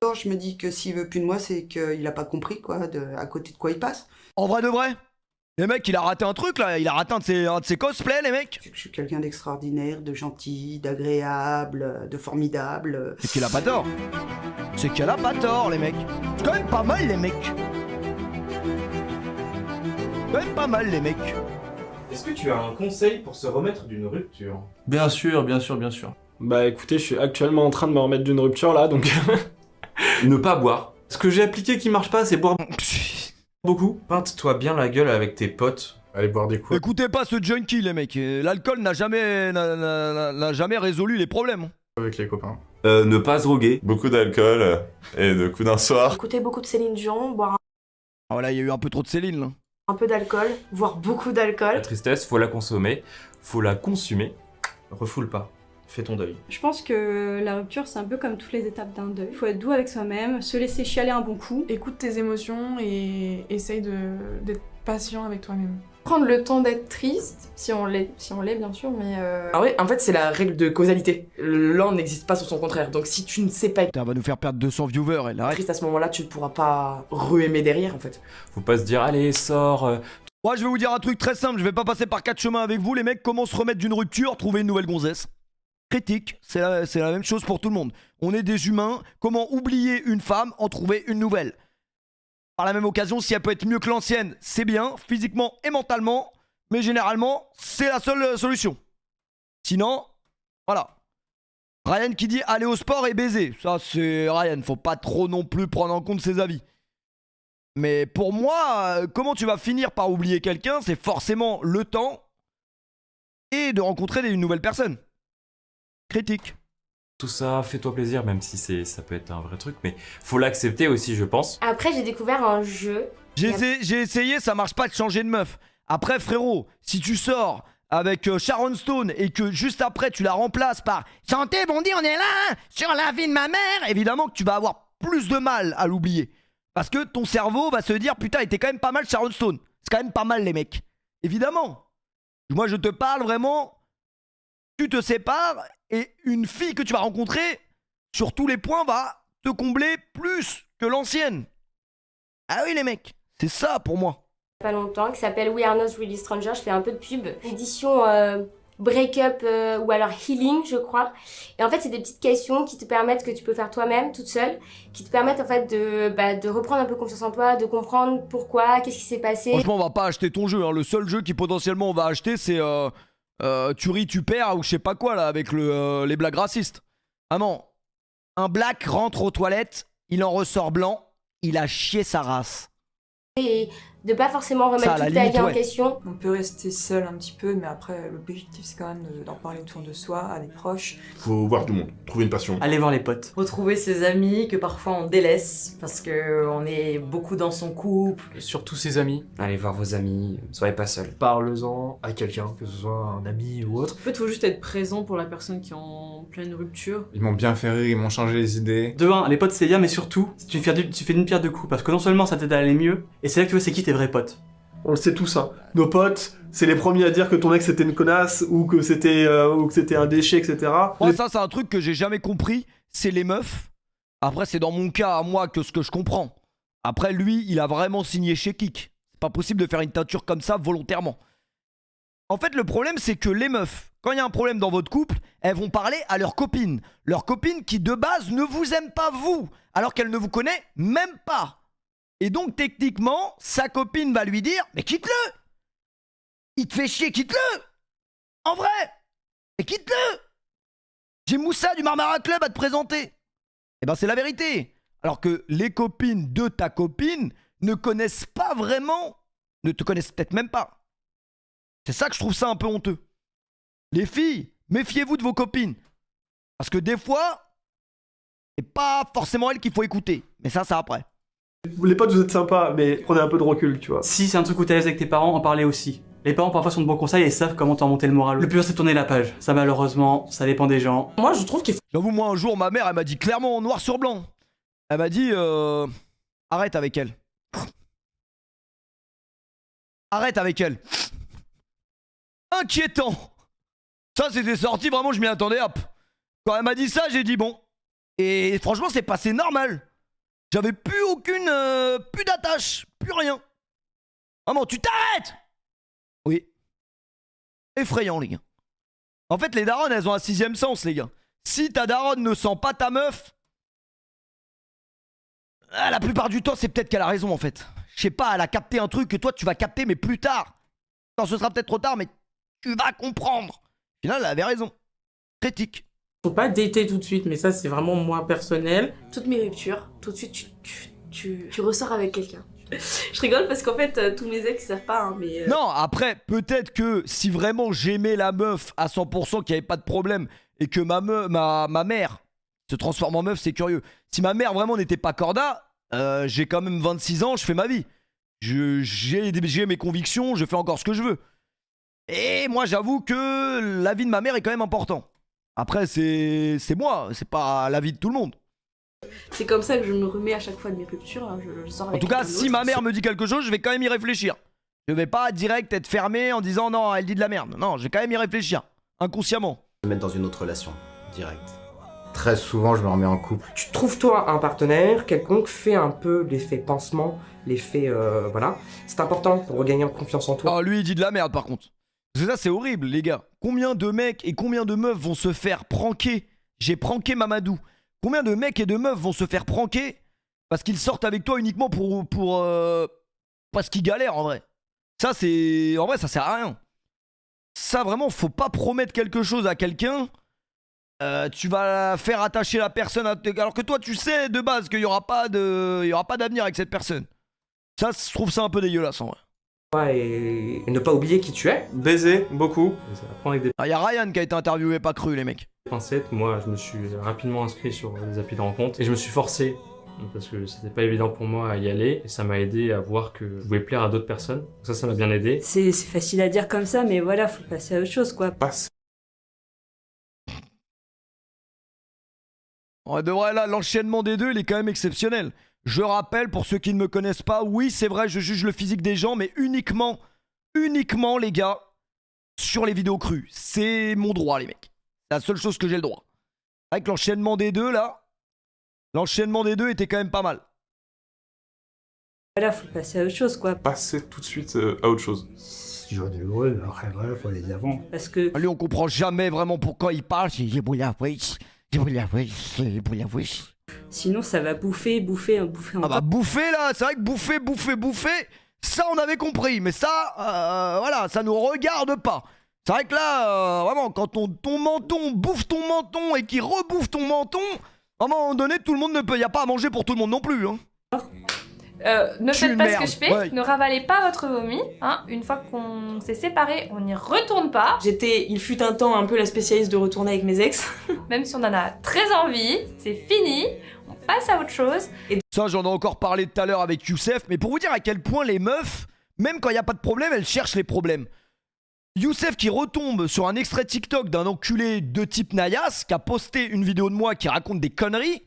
Je me dis que s'il veut plus de moi, c'est qu'il a pas compris, quoi, à côté de quoi il passe. En vrai de vrai, les mecs, il a raté un truc là, il a raté un de ses cosplays, les mecs. Je suis quelqu'un d'extraordinaire, de gentil, d'agréable, de formidable. C'est qu'il a pas tort. C'est qu'il a pas tort, les mecs. C'est quand même pas mal, les mecs. Quand même pas mal, les mecs. Est-ce que tu as un conseil pour se remettre d'une rupture? Bien sûr, bien sûr, bien sûr. Bah écoutez, je suis actuellement en train de me remettre d'une rupture là, donc... Ne pas boire. Ce que j'ai appliqué qui marche pas, c'est boire beaucoup. Peinte-toi bien la gueule avec tes potes. Allez boire des coups. Écoutez pas ce junkie, les mecs. L'alcool n'a jamais résolu les problèmes. Avec les copains. Ne pas se droguer. Beaucoup d'alcool et de coups d'un soir. Écouter beaucoup de Céline Dion, boire Ah voilà, il y a eu un peu trop de Céline, là. un peu d'alcool, voire beaucoup La d'alcool. tristesse, faut la consommer, faut la consumer. Refoule pas. Fais ton deuil. Je pense que la rupture, c'est un peu comme toutes les étapes d'un deuil. Il faut être doux avec soi-même, se laisser chialer un bon coup. Écoute tes émotions et essaye d'être patient avec toi-même. Prendre le temps d'être triste, si on l'est bien sûr, mais Ah ouais, en fait, c'est la règle de causalité. L'un n'existe pas sans son contraire. Donc si tu ne sais pas être Putain, elle va nous faire perdre 200 viewers, elle arrête. triste à ce moment-là, tu ne pourras pas re-aimer derrière, en fait. Faut pas se dire, allez, sors. Moi, je vais vous dire un truc très simple. Je vais pas passer par 4 chemins avec vous, les mecs. Comment se remettre d'une rupture, trouver une nouvelle gonzesse. Critique, c'est la même chose pour tout le monde. On est des humains. Comment oublier une femme, en trouver une nouvelle? Par la même occasion, si elle peut être mieux que l'ancienne, c'est bien, physiquement et mentalement. Mais généralement, c'est la seule solution. Sinon, voilà. Ryan qui dit aller au sport et baiser. Ça, c'est Ryan. Faut pas trop non plus prendre en compte ses avis. Mais pour moi, comment tu vas finir par oublier quelqu'un? C'est forcément le temps et de rencontrer une nouvelle personne. Critique. Tout ça, fais-toi plaisir, même si ça peut être un vrai truc, mais faut l'accepter aussi, je pense. Après, j'ai découvert un jeu. J'ai essayé, ça marche pas de changer de meuf. Après, frérot, si tu sors avec Sharon Stone et que juste après tu la remplaces par Santé, Bondy, on est là, hein, sur la vie de ma mère, évidemment que tu vas avoir plus de mal à l'oublier. Parce que ton cerveau va se dire putain, il était quand même pas mal Sharon Stone. C'est quand même pas mal, les mecs. Évidemment. Moi, je te parle vraiment. Tu te sépares et une fille que tu vas rencontrer, sur tous les points, va te combler plus que l'ancienne. Ah oui, les mecs. C'est ça pour moi. Pas longtemps, qui s'appelle We Are Not Really Strangers. Je fais un peu de pub. Édition Breakup ou alors Healing, je crois. Et en fait, c'est des petites questions qui te permettent, que tu peux faire toi-même, toute seule, qui te permettent en fait de reprendre un peu confiance en toi, de comprendre pourquoi, qu'est-ce qui s'est passé. Franchement, on va pas acheter ton jeu. Hein. Le seul jeu qui potentiellement on va acheter, c'est tu ris, tu perds ou je sais pas quoi là avec les blagues racistes. Vraiment, un black rentre aux toilettes, il en ressort blanc, il a chié sa race. Et de pas forcément remettre toute ta vie en question. On peut rester seul un petit peu, mais après, l'objectif, c'est quand même d'en parler autour de soi, à des proches. Faut voir du monde, trouver une passion. Aller voir les potes. retrouver ses amis que parfois on délaisse parce que on est beaucoup dans son couple. Surtout ses amis. Allez voir vos amis, soyez pas seuls. Parle-en à quelqu'un, que ce soit un ami ou autre. En fait, faut juste être présent pour la personne qui est en pleine rupture. Ils m'ont bien fait rire, ils m'ont changé les idées. De un, les potes c'est bien, mais surtout, tu fais d'une pierre deux coups. Parce que non seulement ça t'aide à aller mieux, et c'est là que tu vois c'est qui tes vrais potes. On le sait tous, hein. Nos potes, c'est les premiers à dire que ton ex c'était une connasse, ou que c'était un déchet, etc. Moi, ça, c'est un truc que j'ai jamais compris. C'est les meufs. Après, c'est dans mon cas à moi que ce que je comprends. Après, lui, il a vraiment signé chez Kik. C'est pas possible de faire une teinture comme ça volontairement. En fait, le problème, c'est que les meufs, quand il y a un problème dans votre couple, elles vont parler à leurs copines. Leurs copines qui, de base, ne vous aiment pas vous, alors qu'elles ne vous connaissent même pas. Et donc, techniquement, sa copine va lui dire « Mais quitte-le! Il te fait chier, quitte-le! En vrai! Et quitte-le! J'ai Moussa du Marmara Club à te présenter! » Eh ben, c'est la vérité. Alors que les copines de ta copine ne connaissent pas vraiment, ne te connaissent peut-être même pas. C'est ça que je trouve ça un peu honteux. Les filles, méfiez-vous de vos copines. Parce que des fois, c'est pas forcément elles qu'il faut écouter. Mais ça, c'est après. Les potes, vous êtes sympas, mais prenez un peu de recul, tu vois. Si c'est un truc où t'es à l'aise avec tes parents, en parler aussi. Les parents parfois sont de bons conseils et savent comment t'en monter le moral. Le plus dur c'est de tourner la page. Ça malheureusement, ça dépend des gens. Moi je trouve qu'il faut... J'avoue, moi un jour, ma mère, elle m'a dit clairement en noir sur blanc. Elle m'a dit arrête avec elle. Arrête avec elle. Inquiétant. Ça c'était sorti, vraiment je m'y attendais, hop. Quand elle m'a dit ça, j'ai dit bon. Et franchement, c'est passé normal. J'avais plus aucune... plus d'attache, plus rien. Vraiment, tu t'arrêtes! Oui. Effrayant, les gars. En fait, les darons, elles ont un 6ème sens, les gars. Si ta daronne ne sent pas ta meuf, la plupart du temps, c'est peut-être qu'elle a raison, en fait. Je sais pas, elle a capté un truc que toi, tu vas capter, mais plus tard. Non, ce sera peut-être trop tard, mais tu vas comprendre. Au final, elle avait raison. Critique. Faut pas dater tout de suite, mais ça, c'est vraiment moi personnel. Toutes mes ruptures, tout de suite, tu ressors avec quelqu'un. Je rigole parce qu'en fait, tous mes ex, ils savent pas, hein, mais... Non, après, peut-être que si vraiment j'aimais la meuf à 100%, qu'il n'y avait pas de problème, et que ma mère se transforme en meuf, c'est curieux. Si ma mère vraiment n'était pas corda, j'ai quand même 26 ans, je fais ma vie. J'ai mes convictions, je fais encore ce que je veux. Et moi, j'avoue que la vie de ma mère est quand même important. Après, c'est moi, c'est pas la vie de tout le monde. C'est comme ça que je me remets à chaque fois de mes ruptures, hein, je sors avec En tout cas, quelqu'un si d'autre. ma mère me dit quelque chose, je vais quand même y réfléchir. Je vais pas direct être fermé en disant non, elle dit de la merde. Non, je vais quand même y réfléchir, inconsciemment. Me mettre dans une autre relation, direct. Très souvent, je me remets en couple. Tu trouves toi un partenaire quelconque, fait un peu l'effet pansement, l'effet voilà. C'est important pour regagner en confiance en toi. Oh, lui, il dit de la merde par contre. Parce que ça, c'est horrible, les gars. Combien de mecs et combien de meufs vont se faire pranker? J'ai pranké Mamadou. Combien de mecs et de meufs vont se faire pranker parce qu'ils sortent avec toi uniquement parce qu'ils galèrent en vrai. Ça, c'est... En vrai, ça sert à rien. Ça, vraiment, faut pas promettre quelque chose à quelqu'un. Tu vas faire attacher la personne alors que toi, tu sais de base qu'il y aura pas d'avenir avec cette personne. Ça, je trouve ça un peu dégueulasse en vrai. Et ne pas oublier qui tu es. Baiser, beaucoup. Il y a Ryan qui a été interviewé, pas cru, les mecs. Pincettes, moi je me suis rapidement inscrit sur les applis de rencontre et je me suis forcé parce que c'était pas évident pour moi à y aller et ça m'a aidé à voir que je pouvais plaire à d'autres personnes. Donc ça m'a bien aidé. C'est facile à dire comme ça, mais voilà, faut passer à autre chose quoi. On devrait là, l'enchaînement des deux, il est quand même exceptionnel. Je rappelle, pour ceux qui ne me connaissent pas, oui, c'est vrai, je juge le physique des gens, mais uniquement, les gars, sur les vidéos crues. C'est mon droit, les mecs. C'est la seule chose que j'ai le droit. Avec l'enchaînement des deux, là, l'enchaînement des deux était quand même pas mal. Voilà, faut passer à autre chose, quoi. Passer tout de suite à autre chose. C'est toujours douloureux, après voilà, faut aller de l'avant. Parce que... Lui, on comprend jamais vraiment pourquoi il parle. Sinon, ça va bouffer encore. Ah bah bouffer, là, c'est vrai que bouffer, ça, on avait compris. Mais ça, voilà, ça nous regarde pas. C'est vrai que là, vraiment, quand ton menton bouffe ton menton et qu'il rebouffe ton menton, à un moment donné, tout le monde ne peut... Y a pas à manger pour tout le monde non plus, hein. Ne faites pas ce que je fais, ouais. Ne ravalez pas votre vomi, hein. Une fois qu'on s'est séparés, on n'y retourne pas. Il fut un temps un peu la spécialiste de retourner avec mes ex. Même si on en a très envie, c'est fini, on passe à autre chose. Et ça, j'en ai encore parlé tout à l'heure avec Youssef, mais pour vous dire à quel point les meufs, même quand il n'y a pas de problème, elles cherchent les problèmes. Youssef qui retombe sur un extrait TikTok d'un enculé de type Nayas qui a posté une vidéo de moi qui raconte des conneries.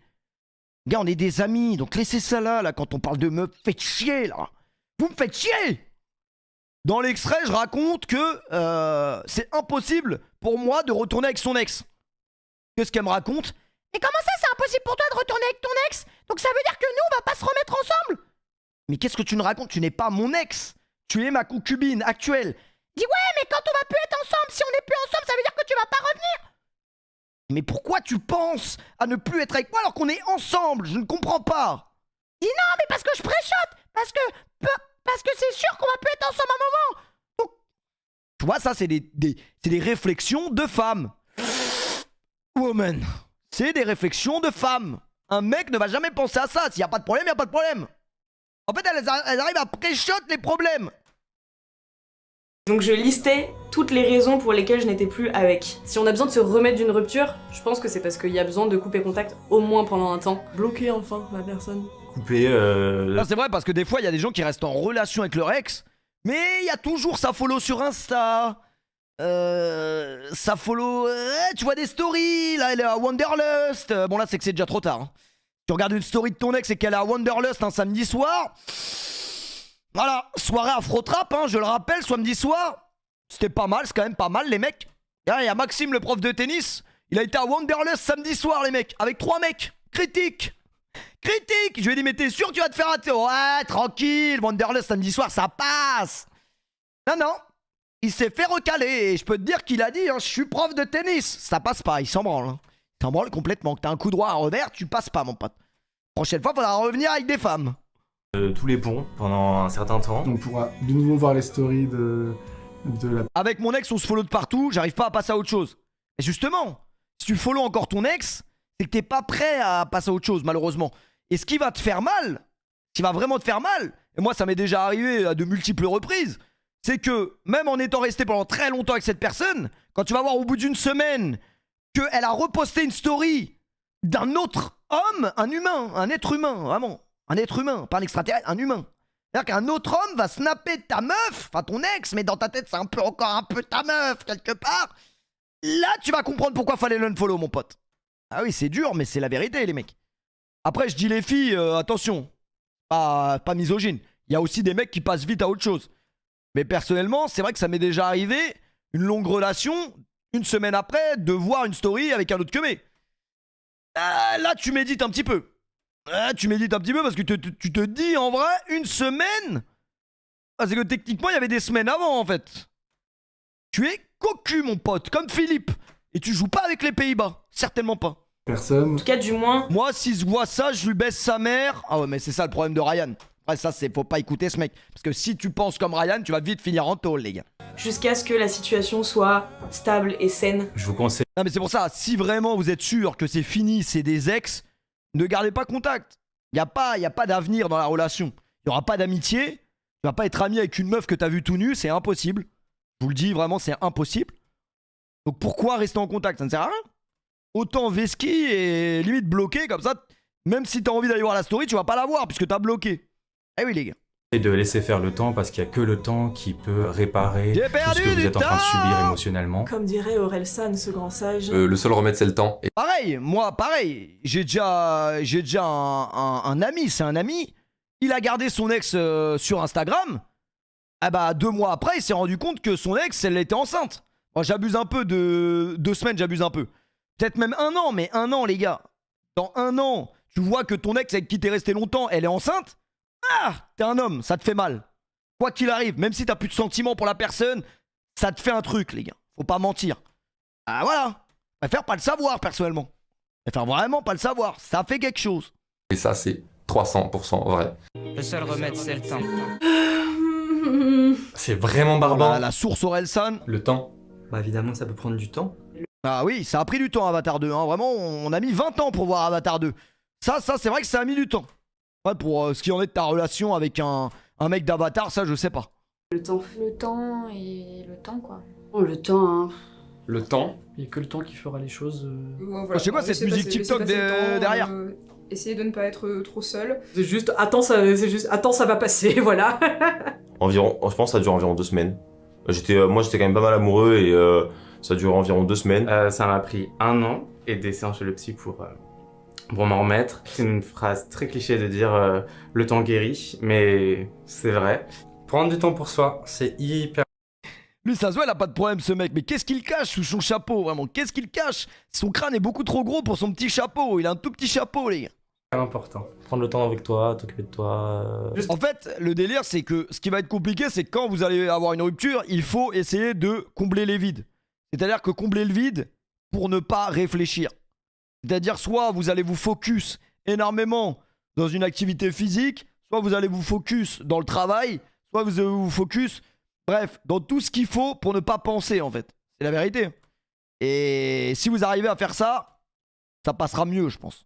Gars, on est des amis, donc laissez ça là, quand on parle de meufs, faites chier là. Vous me faites chier. Dans l'extrait, je raconte que c'est impossible pour moi de retourner avec son ex. Qu'est-ce qu'elle me raconte? Et comment ça, c'est impossible pour toi de retourner avec ton ex? Donc ça veut dire que nous, on va pas se remettre ensemble? Mais qu'est-ce que tu me racontes? Tu n'es pas mon ex. Tu es ma concubine actuelle. Dis ouais, mais quand on va plus être ensemble, si on n'est plus ensemble, ça veut dire que tu vas pas revenir. Mais pourquoi tu penses à ne plus être avec moi alors qu'on est ensemble? Je ne comprends pas. Dis non, mais parce que je préchote. Parce que c'est sûr qu'on va plus être ensemble à un moment. Donc, tu vois, ça, c'est des réflexions de femmes. Woman. C'est des réflexions de femmes. Un mec ne va jamais penser à ça. S'il n'y a pas de problème, il n'y a pas de problème. En fait, elles arrivent à préchoter les problèmes. Donc je listais toutes les raisons pour lesquelles je n'étais plus avec. Si on a besoin de se remettre d'une rupture, je pense que c'est parce qu'il y a besoin de couper contact au moins pendant un temps. Bloquer enfin la personne. Couper C'est vrai parce que des fois il y a des gens qui restent en relation avec leur ex, mais il y a toujours sa follow sur Insta. Sa follow... tu vois des stories, là elle est à Wanderlust. Bon là c'est que c'est déjà trop tard. Hein. Tu regardes une story de ton ex et qu'elle est à Wanderlust un samedi soir... Voilà, soirée Afro-Trap, hein, je le rappelle, samedi soir. C'était pas mal, c'est quand même pas mal, les mecs. Il y a Maxime, le prof de tennis. Il a été à Wanderlust samedi soir, les mecs, avec 3 mecs. Critique. Je lui ai dit, mais t'es sûr que tu vas te faire rater? Ouais, tranquille, Wanderlust samedi soir, ça passe. Non. Il s'est fait recaler et je peux te dire qu'il a dit, je suis prof de tennis. Ça passe pas, il s'en branle. Il s'en branle complètement. Que t'as un coup droit à revers, tu passes pas, mon pote. Prochaine fois, faudra revenir avec des femmes. Tous les ponts pendant un certain temps. On pourra de nouveau voir les stories de la... Avec mon ex, on se follow de partout, j'arrive pas à passer à autre chose. Et justement, si tu follow encore ton ex, c'est que t'es pas prêt à passer à autre chose, malheureusement. Et ce qui va te faire mal, ce qui va vraiment te faire mal, et moi ça m'est déjà arrivé à de multiples reprises, c'est que même en étant resté pendant très longtemps avec cette personne, quand tu vas voir au bout d'une semaine qu'elle a reposté une story d'un autre homme, un humain, un être humain, vraiment, un être humain, pas un extraterrestre, un humain. C'est-à-dire qu'un autre homme va snapper ta meuf, enfin ton ex, mais dans ta tête c'est encore un peu ta meuf quelque part. Là tu vas comprendre pourquoi fallait l'unfollow, mon pote. Ah oui, c'est dur, mais c'est la vérité, les mecs. Après, je dis les filles, attention, pas misogyne. Il y a aussi des mecs qui passent vite à autre chose. Mais personnellement, c'est vrai que ça m'est déjà arrivé, une longue relation, une semaine après, de voir une story avec un autre que mais. Là, tu médites un petit peu. Tu médites un petit peu parce que tu te dis, en vrai, une semaine. C'est que techniquement, il y avait des semaines avant, en fait. Tu es cocu, mon pote, comme Philippe. Et tu joues pas avec les Pays-Bas. Certainement pas. Personne. En tout cas, du moins. Moi, si je vois ça, je lui baisse sa mère. Ah ouais, mais c'est ça le problème de Ryan. Après, ça, faut pas écouter ce mec. Parce que si tu penses comme Ryan, tu vas vite finir en tôle, les gars. Jusqu'à ce que la situation soit stable et saine. Je vous conseille. Non, mais c'est pour ça, si vraiment vous êtes sûr que c'est fini, c'est des ex, ne gardez pas contact. Y a pas d'avenir dans la relation. Il y aura pas d'amitié. Tu vas pas être ami avec une meuf que t'as vue tout nu, c'est impossible. Je vous le dis, vraiment, c'est impossible. Donc pourquoi rester en contact? Ça ne sert à rien. Autant Veski et limite bloqué, comme ça, même si t'as envie d'aller voir la story, tu vas pas la voir puisque t'as bloqué. Eh oui, les gars. Et de laisser faire le temps parce qu'il y a que le temps qui peut réparer tout ce que vous êtes en train de subir émotionnellement. Comme dirait Aurel San, ce grand sage. Le seul remède, c'est le temps. Et... Pareil, moi, pareil. J'ai déjà un ami, c'est un ami. Il a gardé son ex sur Instagram. Ah bah 2 mois après, il s'est rendu compte que son ex, elle était enceinte. Bon, j'abuse un peu de 2 semaines, j'abuse un peu. Peut-être même 1 an, mais 1 an, les gars. Dans 1 an, tu vois que ton ex avec qui t'es resté longtemps, elle est enceinte. Ah, t'es un homme, ça te fait mal. Quoi qu'il arrive, même si t'as plus de sentiments pour la personne, ça te fait un truc, les gars. Faut pas mentir. Ah voilà. Je préfère pas le savoir, personnellement. Je préfère vraiment pas le savoir. Ça fait quelque chose. Et ça, c'est 300% vrai. Le seul remède, c'est le temps. C'est vraiment barbare. La source Orelsan. Le temps. Bah évidemment, ça peut prendre du temps. Ah oui, ça a pris du temps Avatar 2. Hein. Vraiment, on a mis 20 ans pour voir Avatar 2. Ça c'est vrai que ça a mis du temps. Ouais, pour ce qui en est de ta relation avec un mec d'Avatar, ça je sais pas. Le temps. Le temps et le temps, quoi. Oh, le temps, hein. Le temps. Il n'y a que le temps qui fera les choses. Je sais pas, cette musique TikTok derrière. Essayez de ne pas être trop seul. C'est juste, attends, ça va passer, voilà. Environ, je pense que ça dure environ 2 semaines. Moi, j'étais quand même pas mal amoureux et ça dure environ 2 semaines. Ça m'a pris 1 an et des séances chez le psy pour m'en remettre. C'est une phrase très cliché de dire le temps guérit, mais c'est vrai. Prendre du temps pour soi, c'est hyper... Lui, ça se voit, il a pas de problème, ce mec. Mais qu'est-ce qu'il cache sous son chapeau, vraiment? Qu'est-ce qu'il cache? Son crâne est beaucoup trop gros pour son petit chapeau. Il a un tout petit chapeau, les gars. important. Prendre le temps avec toi, t'occuper de toi. En fait, le délire, c'est que ce qui va être compliqué, c'est que quand vous allez avoir une rupture, il faut essayer de combler les vides. C'est-à-dire que combler le vide pour ne pas réfléchir. C'est-à-dire soit vous allez vous focus énormément dans une activité physique, soit vous allez vous focus dans le travail, soit vous allez vous focus, bref, dans tout ce qu'il faut pour ne pas penser, en fait. C'est la vérité. Et si vous arrivez à faire ça, ça passera mieux, je pense.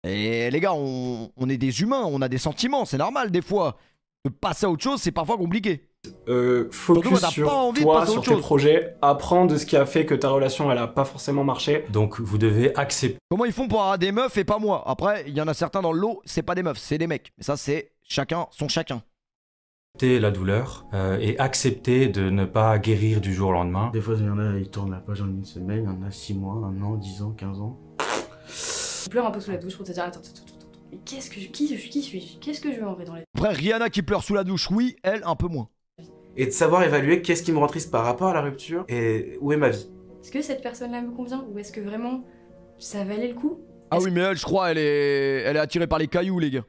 Et les gars, on est des humains, on a des sentiments, c'est normal des fois. De passer à autre chose, c'est parfois compliqué. Focus Surtout, sur pas envie de toi, passer à sur autre tes chose. projets, apprends de ce qui a fait que ta relation elle a pas forcément marché. Donc vous devez accepter Comment ils font pour avoir des meufs et pas moi? Après, il y en a certains dans le lot, c'est pas des meufs, c'est des mecs. Mais ça, c'est chacun son chacun. la douleur et accepter de ne pas guérir du jour au lendemain. Des fois, il y en a, ils tournent la page en 1 semaine, il y en a 6 mois, 1 an, 10 ans, 15 ans. Je pleure un peu sous la douche pour te dire attends. Mais qui suis-je? Qu'est-ce que je veux en vrai dans la vie? Après, Rihanna qui pleure sous la douche, oui, elle, un peu moins. Et de savoir évaluer qu'est-ce qui me rend triste par rapport à la rupture et où est ma vie. Est-ce que cette personne-là me convient ou est-ce que vraiment ça valait le coup? Ah oui, mais elle, je crois, elle est attirée par les cailloux, les gars.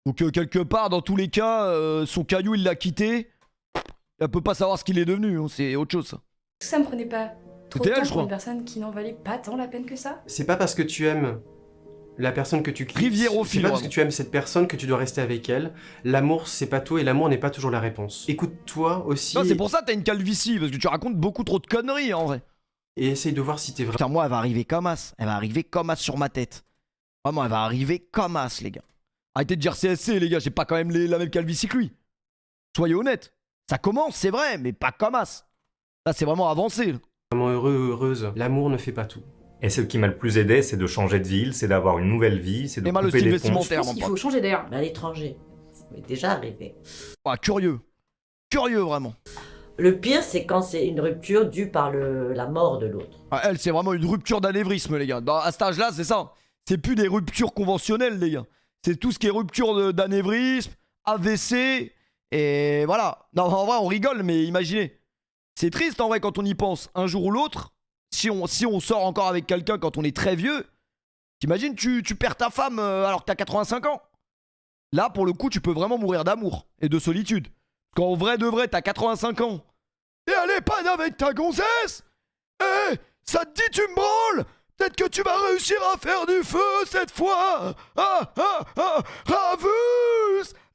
Donc quelque part, dans tous les cas, son caillou, il l'a quitté. Elle peut pas savoir ce qu'il est devenu, hein, c'est autre chose ça. Ça me prenait pas trop de C'était elle, temps je pour crois. une personne qui n'en valait pas tant la peine que ça. C'est pas parce que tu aimes la personne que tu quittes. Riviérophile, C'est pas parce vraiment. que tu aimes cette personne que tu dois rester avec elle. L'amour, c'est pas tout et l'amour n'est pas toujours la réponse. Écoute-toi aussi. Non, c'est pour ça que t'as une calvitie, parce que tu racontes beaucoup trop de conneries en vrai. Et essaye de voir si t'es vrai. Putain, moi, elle va arriver comme as. Elle va arriver comme as sur ma tête. Vraiment, elle va arriver comme as, les gars. Arrêtez de dire CSC, les gars, j'ai pas quand même la même calvitie que lui. Soyez honnêtes. Ça commence, c'est vrai, mais pas comme as. Là, c'est vraiment avancé. Là. Vraiment heureux, heureuse. L'amour ne fait pas tout. Et ce qui m'a le plus aidé, c'est de changer de ville, c'est d'avoir une nouvelle vie, c'est de Et mal le couper style les ponts. vestimentaire, Je pense mon qu'il pote. faut changer d'ailleurs. À l'étranger. Ça m'est déjà arrivé. Ah, curieux. Curieux, vraiment. Le pire, c'est quand c'est une rupture due par la mort de l'autre. Ah, elle, c'est vraiment une rupture d'anévrisme, les gars. À cet âge-là, c'est ça. C'est plus des ruptures conventionnelles, les gars. C'est tout ce qui est rupture d'anévrisme, AVC, et voilà. Non, en vrai, on rigole, mais imaginez. C'est triste, en vrai, quand on y pense. Un jour ou l'autre, si on sort encore avec quelqu'un quand on est très vieux, t'imagines, tu perds ta femme alors que t'as 85 ans. Là, pour le coup, tu peux vraiment mourir d'amour et de solitude. Quand en vrai de vrai, t'as 85 ans. Et elle est pas avec ta gonzesse. Eh, ça te dit tu me branles. Peut-être que tu vas réussir à faire du feu cette fois. Ravus,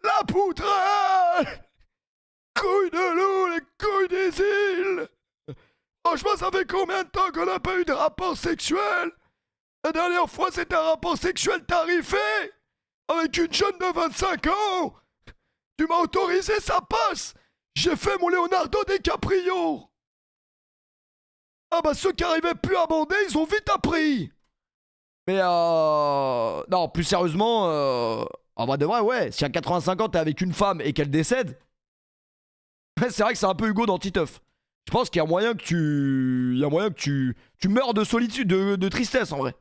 la poutrelle. Couille de loup, les couilles des îles. Franchement, ça fait combien de temps qu'on n'a pas eu de rapport sexuel? La dernière fois, c'était un rapport sexuel tarifé. Avec une jeune de 25 ans. Tu m'as autorisé, ça passe. J'ai fait mon Leonardo DiCaprio. Ah bah ceux qui arrivaient plus à bander, ils ont vite appris. Mais non, plus sérieusement, en vrai de vrai, ouais, si à 85 ans t'es avec une femme et qu'elle décède, c'est vrai que c'est un peu Hugo dans Titeuf. Je pense qu'il y a moyen que tu meurs de solitude, de tristesse en vrai.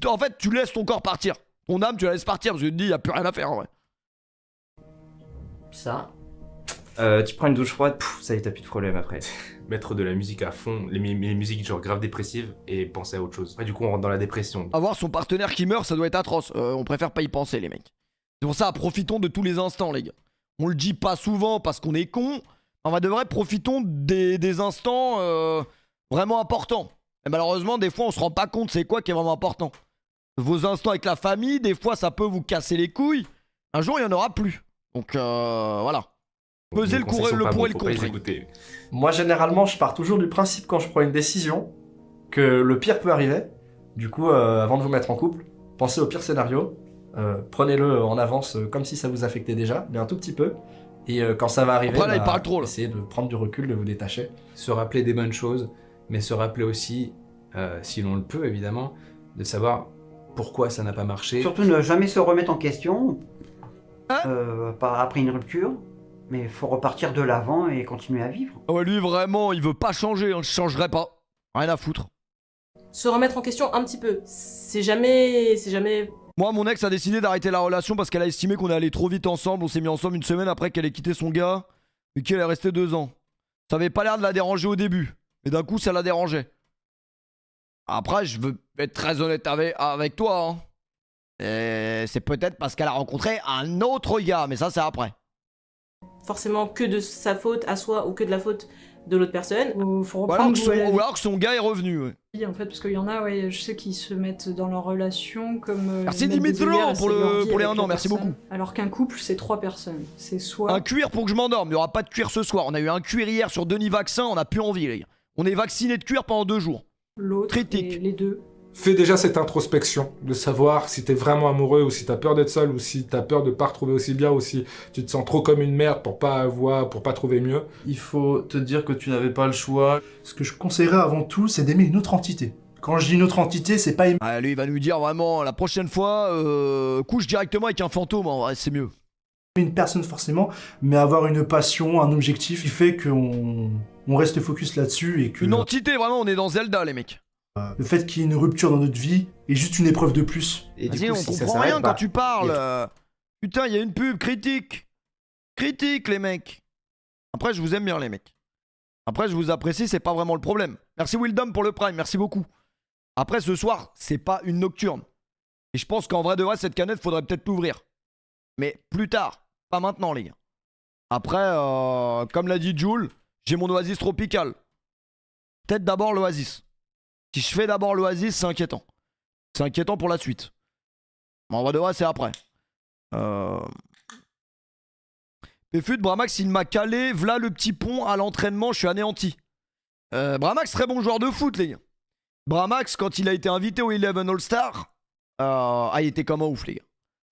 En fait, tu laisses ton corps partir. Ton âme, tu la laisses partir parce que tu te dis, il n'y a plus rien à faire en vrai. Ça. Tu prends une douche froide, ça y est, t'as plus de problème après. Mettre de la musique à fond, les musiques genre grave dépressives et penser à autre chose. Après, du coup, on rentre dans la dépression. Avoir son partenaire qui meurt, ça doit être atroce. On préfère pas y penser, les mecs. C'est pour ça, profitons de tous les instants, les gars. On le dit pas souvent parce qu'on est con. En vrai de vrai, profitons des instants vraiment importants. Et malheureusement, des fois, on se rend pas compte c'est quoi qui est vraiment important. Vos instants avec la famille, des fois, ça peut vous casser les couilles. Un jour, il y en aura plus. Donc voilà. Pesez le pour et le contre. Moi, généralement, je pars toujours du principe quand je prends une décision que le pire peut arriver. Du coup, avant de vous mettre en couple, pensez au pire scénario. Prenez-le en avance comme si ça vous affectait déjà, mais un tout petit peu. Et quand ça va arriver, après, là, il parle trop, là. Essayez de prendre du recul, de vous détacher. Se rappeler des bonnes choses, mais se rappeler aussi, si l'on le peut évidemment, de savoir pourquoi ça n'a pas marché. Surtout ne jamais se remettre en question après une rupture, mais il faut repartir de l'avant et continuer à vivre. Ouais, lui vraiment, il veut pas changer, hein. Je changerai pas. Rien à foutre. Se remettre en question un petit peu. C'est jamais... Moi, mon ex a décidé d'arrêter la relation parce qu'elle a estimé qu'on est allé trop vite ensemble. On s'est mis ensemble une semaine après qu'elle ait quitté son gars et qu'elle est restée 2 ans. Ça avait pas l'air de la déranger au début, mais d'un coup, ça la dérangeait. Après, je veux être très honnête avec toi, hein. Et c'est peut-être parce qu'elle a rencontré un autre gars, mais ça, c'est après. Forcément que de sa faute à soi ou que de la faute de l'autre personne. Faut Ou alors, reprendre ou alors que son gars est revenu. Ouais. Oui, en fait, parce qu'il y en a, ouais, je sais qu'ils se mettent dans leur relation comme. Merci mettre des Dimitro œillères, pour c'est leur vie les avec 1 la an, merci personne. beaucoup. Alors qu'un couple, c'est 3 personnes. C'est soit. Un cuir pour que je m'endorme. Il n'y aura pas de cuir ce soir. On a eu un cuir hier sur Denis Vaccin. On n'a plus envie, les gars. On est vacciné de cuir pendant 2 jours. L'autre, et les deux. Fais déjà cette introspection, de savoir si t'es vraiment amoureux ou si t'as peur d'être seul ou si t'as peur de pas retrouver aussi bien ou si tu te sens trop comme une merde pour pas trouver mieux. Il faut te dire que tu n'avais pas le choix. Ce que je conseillerais avant tout, c'est d'aimer une autre entité. Quand je dis une autre entité, c'est pas aimer... Ah, lui, il va nous dire vraiment, la prochaine fois, couche directement avec un fantôme, en vrai, c'est mieux. une personne forcément, mais avoir une passion, un objectif qui fait qu'on reste focus là-dessus et que... Une entité, vraiment, on est dans Zelda, les mecs. Le fait qu'il y ait une rupture dans notre vie est juste une épreuve de plus. Vas-y, on comprend rien quand tu parles. Putain, il y a une pub, critique. Critique, les mecs. Après, je vous aime bien, les mecs. Après, je vous apprécie, c'est pas vraiment le problème. Merci Wildom pour le prime, merci beaucoup. Après, ce soir, c'est pas une nocturne. Et je pense qu'en vrai de vrai, cette canette, faudrait peut-être l'ouvrir. Mais plus tard, pas maintenant, les gars. Après, comme l'a dit Jules, j'ai mon Oasis tropical. Peut-être d'abord l'Oasis. Si je fais d'abord l'Oasis, c'est inquiétant. C'est inquiétant pour la suite. Mais en vrai de vrai, c'est après. Péfut, Bramax, il m'a calé. V'là le petit pont à l'entraînement, je suis anéanti. Bramax, très bon joueur de foot, les gars. Bramax, quand il a été invité au 11 All-Star, il était comme un ouf, les gars.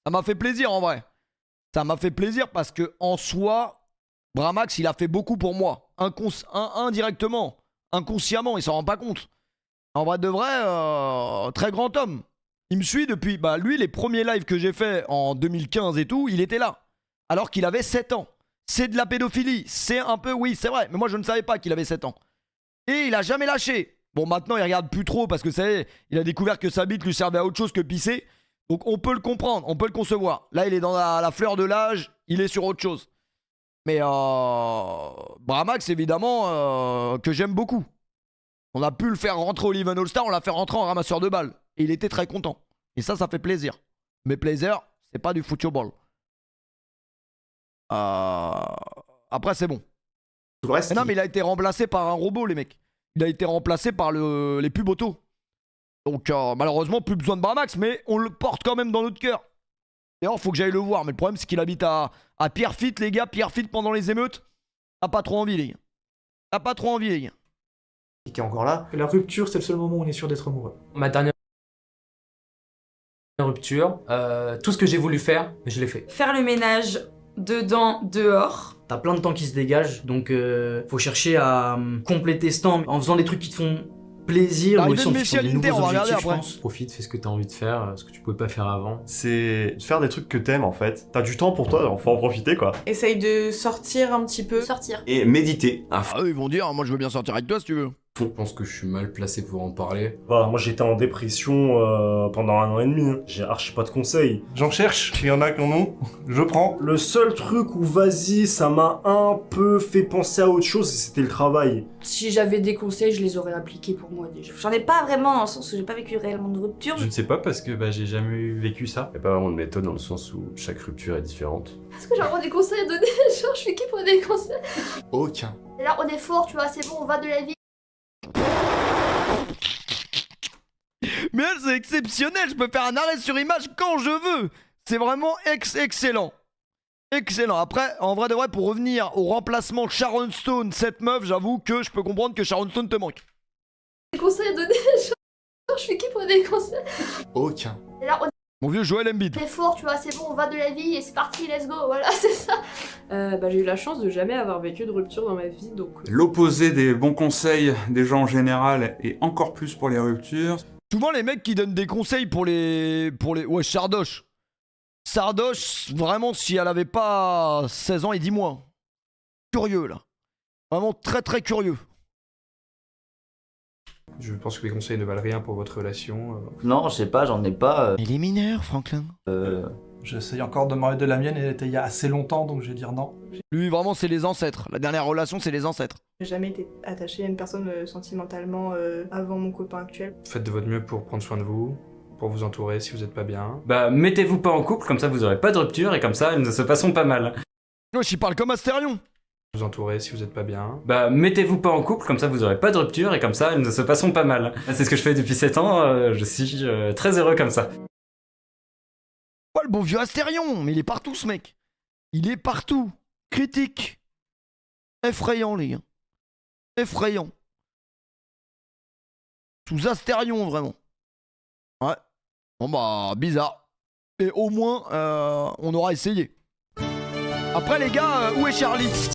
Ça m'a fait plaisir, en vrai. Ça m'a fait plaisir parce que en soi, Bramax, il a fait beaucoup pour moi. Indirectement, inconsciemment, il s'en rend pas compte. En vrai de vrai, très grand homme. Il me suit depuis, lui, les premiers lives que j'ai fait en 2015 et tout, il était là. Alors qu'il avait 7 ans. C'est de la pédophilie. C'est un peu, oui, c'est vrai. Mais moi, je ne savais pas qu'il avait 7 ans. Et il a jamais lâché. Bon, maintenant, il regarde plus trop parce que ça y est, il a découvert que sa bite lui servait à autre chose que pisser. Donc, on peut le comprendre, on peut le concevoir. Là, il est dans la fleur de l'âge, il est sur autre chose. Mais Bramax, évidemment, que j'aime beaucoup. On a pu le faire rentrer au Leven All-Star, on l'a fait rentrer en ramasseur de balles. Et il était très content. Et ça fait plaisir. Mais plaisir, c'est pas du football. Après, c'est bon. Tout le reste, mais non, mais il a été remplacé par un robot, les mecs. Il a été remplacé par les pubs auto. Donc, malheureusement, plus besoin de Bramax, mais on le porte quand même dans notre cœur. D'ailleurs, faut que j'aille le voir. Mais le problème, c'est qu'il habite à Pierrefitte, les gars. Pierrefitte, pendant les émeutes. T'as pas trop envie, les gars. T'as pas trop envie, les gars. qui est encore là. La rupture, c'est le seul moment où on est sûr d'être amoureux. Ma dernière rupture, tout ce que j'ai voulu faire, je l'ai fait. Faire le ménage dedans, dehors. T'as plein de temps qui se dégage, donc faut chercher à compléter ce temps en faisant des trucs qui te font plaisir ou aussi en fixant des nouveaux objectifs, je pense. Profite, fais ce que t'as envie de faire, ce que tu pouvais pas faire avant. C'est faire des trucs que t'aimes en fait. T'as du temps pour toi, donc faut en profiter quoi. Essaye de sortir un petit peu. Sortir. Et méditer. Eux, ils vont dire, moi je veux bien sortir avec toi si tu veux. Je pense que je suis mal placé pour en parler. Voilà, moi j'étais en dépression pendant 1 an et demi. J'ai archi pas de conseils. J'en cherche, il y en a qui en ont, je prends. Le seul truc où vas-y, ça m'a un peu fait penser à autre chose, c'était le travail. Si j'avais des conseils, je les aurais appliqués pour moi déjà. J'en ai pas vraiment dans le sens où j'ai pas vécu réellement de rupture. Je ne sais pas parce que j'ai jamais vécu ça. Il n'y a pas vraiment de méthode dans le sens où chaque rupture est différente. Est-ce que j'ai vraiment des conseils à donner? Genre, je suis qui pour des conseils? Aucun. Et là, on est fort, tu vois, c'est bon, on va de la vie. Mais elle, c'est exceptionnel. Je peux faire un arrêt sur image quand je veux. C'est vraiment excellent. Excellent. Après, en vrai de vrai, pour revenir au remplacement Sharon Stone, cette meuf, j'avoue que je peux comprendre que Sharon Stone te manque. Des conseils à donner? Genre, je suis qui pour des conseils? Aucun. Et là, on Mon vieux Joel Embiid. est fort, tu vois, c'est bon, on va de la vie et c'est parti, let's go, voilà, c'est ça. J'ai eu la chance de jamais avoir vécu de rupture dans ma vie, donc... L'opposé des bons conseils des gens en général et encore plus pour les ruptures. Souvent les mecs qui donnent des conseils pour les... Ouais, Sardoche. Sardoche, vraiment, si elle avait pas 16 ans et 10 mois. Curieux, là. Vraiment très très curieux. Je pense que les conseils ne valent rien pour votre relation. Non, je sais pas, j'en ai pas. Il est mineur, Franklin. J'essaye encore de m'arrêter de la mienne, elle était il y a assez longtemps, donc je vais dire non. Lui, vraiment, c'est les ancêtres. La dernière relation, c'est les ancêtres. J'ai jamais été attachée à une personne sentimentalement avant mon copain actuel. Faites de votre mieux pour prendre soin de vous, pour vous entourer si vous êtes pas bien. Mettez-vous pas en couple, comme ça vous aurez pas de rupture et comme ça elles ne se passeront pas mal. Wesh, il parle comme Astérion. Vous entourer si vous êtes pas bien. Mettez-vous pas en couple, comme ça vous aurez pas de rupture et comme ça elles ne se passeront pas mal. C'est ce que je fais depuis 7 ans, je suis très heureux comme ça. Oh, le bon vieux Astérion. Mais il est partout, ce mec. Il est partout. Critique. Effrayant, les gars. Effrayant. Sous Astérion, vraiment. Ouais. Bon, bizarre. Et au moins, on aura essayé. Après, les gars, où est Charlie?